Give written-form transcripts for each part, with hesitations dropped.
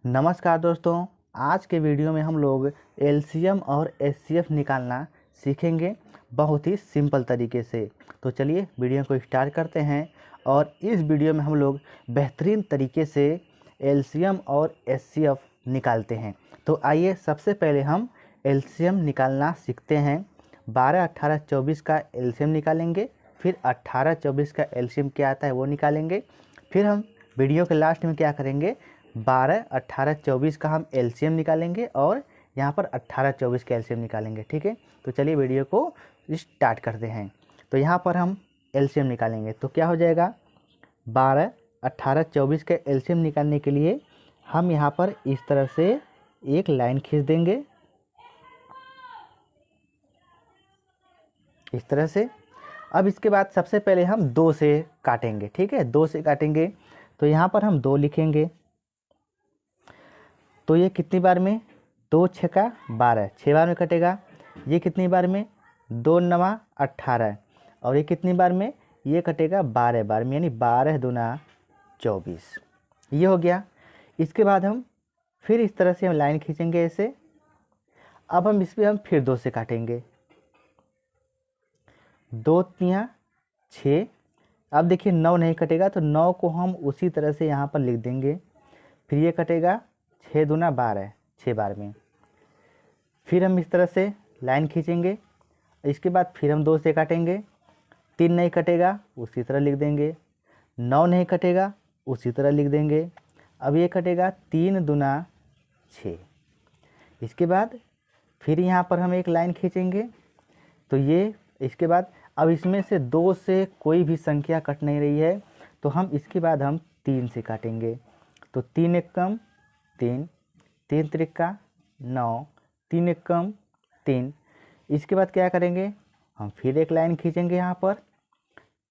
नमस्कार दोस्तों, आज के वीडियो में हम लोग एलसीएम और एचसीएफ निकालना सीखेंगे बहुत ही सिंपल तरीके से। तो चलिए वीडियो को स्टार्ट करते हैं और इस वीडियो में हम लोग बेहतरीन तरीके से एलसीएम और एचसीएफ निकालते हैं। तो आइए सबसे पहले हम एलसीएम निकालना सीखते हैं। 12, 18, 24 का एलसीएम निकालेंगे, फिर 18, 24 का एलसीएम क्या आता है वो निकालेंगे। फिर हम वीडियो के लास्ट में क्या करेंगे, 12, 18, 24 का हम एलसीएम निकालेंगे और यहाँ पर 18, 24 का एलसीएम निकालेंगे। ठीक है, तो चलिए वीडियो को स्टार्ट करते हैं। तो यहाँ पर हम एलसीएम निकालेंगे तो क्या हो जाएगा, 12, 18, 24 का एलसीएम निकालने के लिए हम यहाँ पर इस तरह से एक लाइन खींच देंगे, इस तरह से। अब इसके बाद सबसे पहले हम 2 से काटेंगे। ठीक है, 2 से काटेंगे तो यहाँ पर हम 2 लिखेंगे। तो ये कितनी बार में, 2 छक्का 12, 6 बार में कटेगा। ये कितनी बार में, 2 नवा 18, और ये कितनी बार में, ये कटेगा 12 बार में, यानी 12 दूना 24। ये हो गया। इसके बाद हम फिर इस तरह से हम लाइन खींचेंगे ऐसे। अब हम इस पर हम फिर 2 से काटेंगे, 2 तिया 6। अब देखिए 9 नहीं कटेगा तो 9 को हम उसी तरह से यहाँ पर लिख देंगे। फिर ये कटेगा 6 दूना 12, 6 बार में। फिर हम इस तरह से लाइन खींचेंगे। इसके बाद फिर हम 2 से काटेंगे, 3 नहीं कटेगा उसी तरह लिख देंगे, 9 नहीं कटेगा उसी तरह लिख देंगे। अब ये कटेगा 3 दूना 6। इसके बाद फिर यहाँ पर हम एक लाइन खींचेंगे। तो ये इसके बाद अब इसमें से 2 से कोई भी संख्या कट नहीं रही है तो हम इसके बाद हम 3 से काटेंगे। तो 3 एकम 3, 3 त्रिका 9, 3 एकम 3। इसके बाद क्या करेंगे, हम फिर एक लाइन खींचेंगे यहाँ पर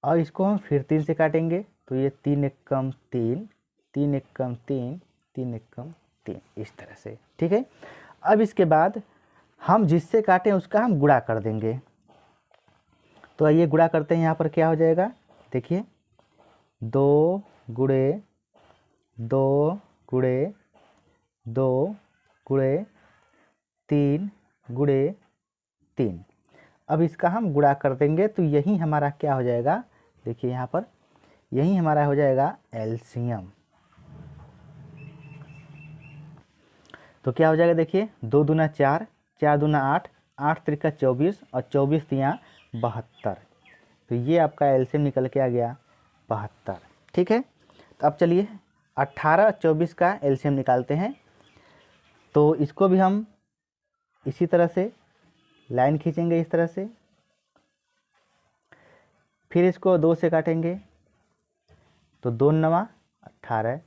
और इसको हम फिर 3 से काटेंगे। तो ये 3 एकम 3, 3 एकम 3, 3 एकम 3, इस तरह से। ठीक है, अब इसके बाद हम जिससे काटें उसका हम गुणा कर देंगे। तो आइए गुणा करते हैं। यहाँ पर क्या हो जाएगा, देखिए 2 गुणे 2 गुणे 2 गुणे 3 गुणे 3। अब इसका हम गुणा कर देंगे तो यही हमारा क्या हो जाएगा, देखिए यहाँ पर यही हमारा हो जाएगा एलसीएम। तो क्या हो जाएगा, देखिए 2 दूना 4, 4 दूना 8, 8 त्रिका 24 और 24 तिया 72। तो ये आपका एलसीएम निकल के आ गया 72। ठीक है, तो अब चलिए 18, 24 का एलसीएम निकालते हैं। तो इसको भी हम इसी तरह से लाइन खींचेंगे इस तरह से। फिर इसको 2 से काटेंगे तो 2 नवा 18,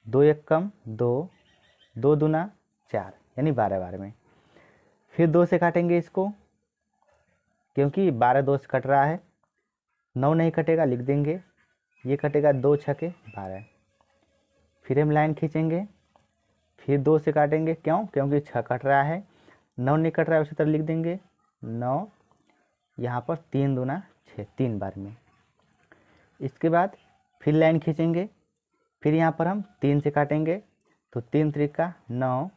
2 एकम 2, 2 दूना 4, यानी 12 बार में। फिर 2 से काटेंगे इसको, क्योंकि 12 2 से कट रहा है। 9 नहीं कटेगा लिख देंगे, ये कटेगा 2 छक्के 12। फिर हम लाइन खींचेंगे, फिर 2 से काटेंगे, क्यों, क्योंकि 6 कट रहा है। 9 नहीं कट रहा है उसी तरह लिख देंगे 9, यहाँ पर 3 दूना 6, 3 बार में। इसके बाद फिर लाइन खींचेंगे, फिर यहाँ पर हम 3 से काटेंगे। तो 3 त्रिका 9,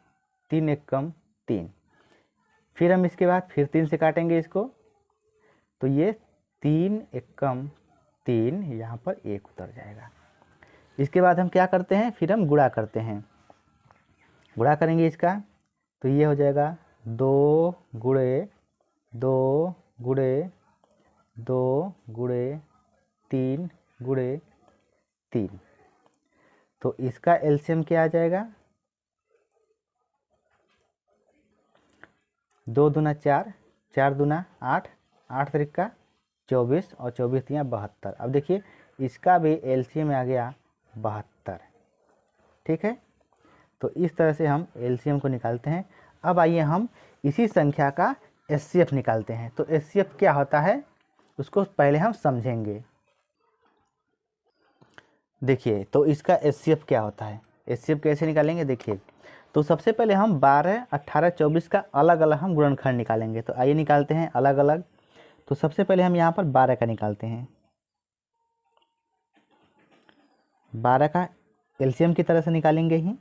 3 एकम 3। फिर हम इसके बाद फिर 3 से काटेंगे इसको। तो ये 3 एकम 3, यहाँ पर 1 उतर जाएगा। इसके बाद हम क्या करते हैं, फिर हम गुणा करते हैं। गुणा करेंगे इसका तो ये हो जाएगा 2 गुणे 2 गुणे 2 गुणे 3 गुणे 3। तो इसका एलसीएम क्या आ जाएगा, 2 दूना 4, 4 दूना 8, 8 त्रिका 24 और 24 तिया 72। अब देखिए इसका भी एलसीएम आ गया 72। ठीक है, तो इस तरह से हम एलसीएम को निकालते हैं। अब आइए हम इसी संख्या का एचसीएफ निकालते हैं। तो एचसीएफ क्या होता है उसको पहले हम समझेंगे। देखिए तो इसका एचसीएफ क्या होता है, एचसीएफ कैसे निकालेंगे, देखिए। तो सबसे पहले हम 12, 18, 24 का अलग अलग हम गुणनखंड निकालेंगे। तो आइए निकालते हैं अलग अलग। तो सबसे पहले हम यहाँ पर 12 का निकालते हैं। 12 का एलसीएम की तरह से निकालेंगे ही।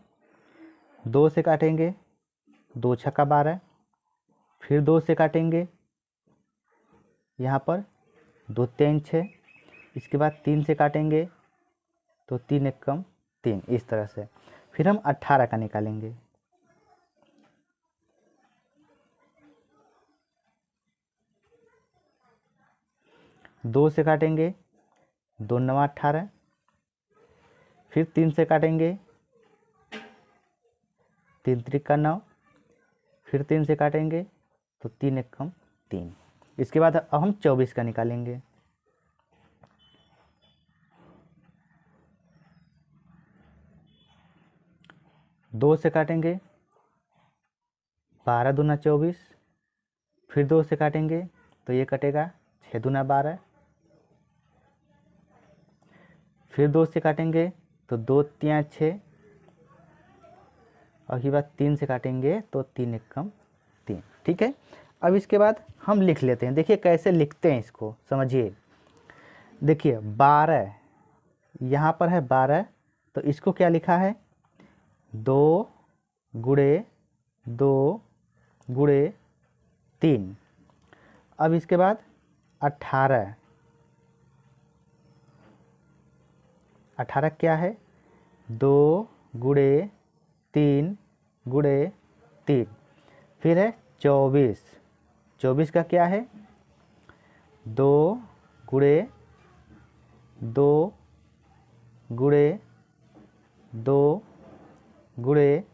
2 से काटेंगे, 2 छक्का 12, फिर 2 से काटेंगे, यहाँ पर 2 3 6, इसके बाद 3 से काटेंगे तो 3 एक कम 3, इस तरह से। फिर हम 18 का निकालेंगे, 2 से काटेंगे, 2 9 18, फिर 3 से काटेंगे, 3 त्रिक 9, फिर 3 से काटेंगे तो 3 एक कम 3। इसके बाद अब हम 24 का निकालेंगे, 2 से काटेंगे, 12 दूना 24, फिर 2 से काटेंगे तो ये कटेगा 6 दूना 12, फिर 2 से काटेंगे तो 2 3 6, और उसके बाद 3 से काटेंगे तो 3 एक कम 3। ठीक है, अब इसके बाद हम लिख लेते हैं। देखिए कैसे लिखते हैं इसको, समझिए। देखिए 12 यहाँ पर है 12, तो इसको क्या लिखा है, 2 गुणे 2 गुणे 3। अब इसके बाद 18, 18 क्या है, 2 गुणे 3 गुणे 3। फिर है 24, 24 का क्या है, 2 गुणे 2 गुणे 2 गुणे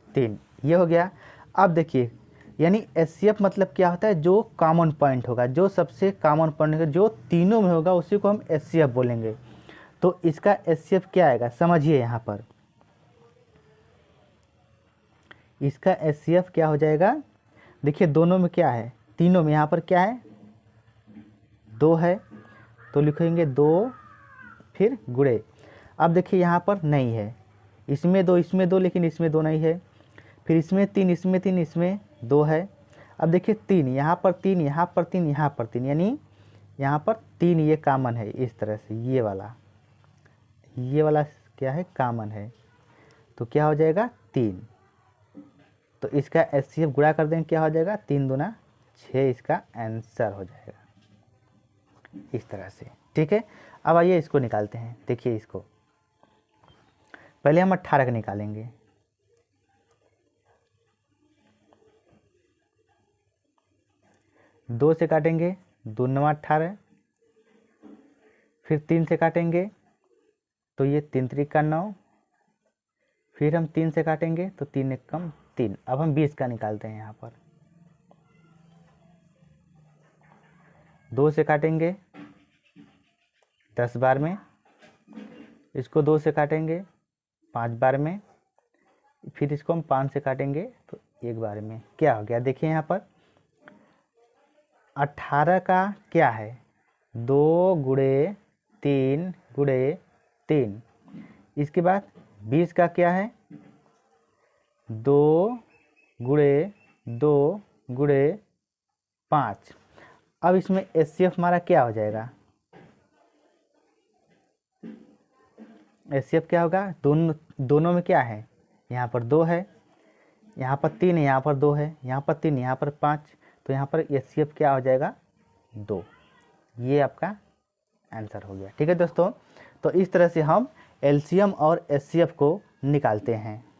3, ये हो गया। अब देखिए, यानी एचसीएफ मतलब क्या होता है, जो कॉमन पॉइंट होगा, जो सबसे कॉमन पॉइंट होगा, जो तीनों में होगा, उसी को हम एचसीएफ बोलेंगे। तो इसका एचसीएफ क्या आएगा, समझिए। यहाँ पर इसका एचसीएफ क्या हो जाएगा, देखिए दोनों में क्या है, तीनों में, यहाँ पर क्या है, 2 है, तो लिखेंगे 2 फिर गुणे। अब देखिए यहाँ पर नहीं है, इसमें 2 इसमें 2, लेकिन इसमें 2 नहीं है। फिर इसमें 3 इसमें 3 इसमें 2 है। अब देखिए 3 यहाँ पर 3 यहाँ पर 3 यहाँ पर 3, यानी यहाँ पर 3 ये कॉमन है, इस तरह से। ये वाला क्या है, कॉमन है, तो क्या हो जाएगा 3। तो इसका एचसीएफ गुणा कर देंगे, क्या हो जाएगा, 3 दूना 6, इसका आंसर हो जाएगा इस तरह से। ठीक है, अब आइए इसको निकालते हैं। देखिए इसको पहले हम 18 का निकालेंगे, 2 से काटेंगे, 2 9 18, फिर 3 से काटेंगे तो ये 3 त्रिक 9, फिर हम 3 से काटेंगे तो 3 एक कम 3। अब हम 20 का निकालते हैं। यहाँ पर 2 से काटेंगे 10 बार में, इसको 2 से काटेंगे 5 बार में, फिर इसको हम 5 से काटेंगे तो 1 बार में। क्या हो गया, देखिए यहाँ पर 18 का क्या है, 2 गुणे 3 गुणे 3। इसके बाद 20 का क्या है, 2 गुणे 2 गुणे 5। अब इसमें एचसीएफ हमारा क्या हो जाएगा, एचसीएफ क्या होगा, दोनों में क्या है, यहाँ पर 2 है, यहाँ पर 3 है, यहाँ पर 2 है, यहाँ पर 3, यहाँ पर 5, तो यहाँ पर एचसीएफ क्या हो जाएगा, 2। ये आपका आंसर हो गया। ठीक है दोस्तों, तो इस तरह से हम एलसीएम और एचसीएफ को निकालते हैं।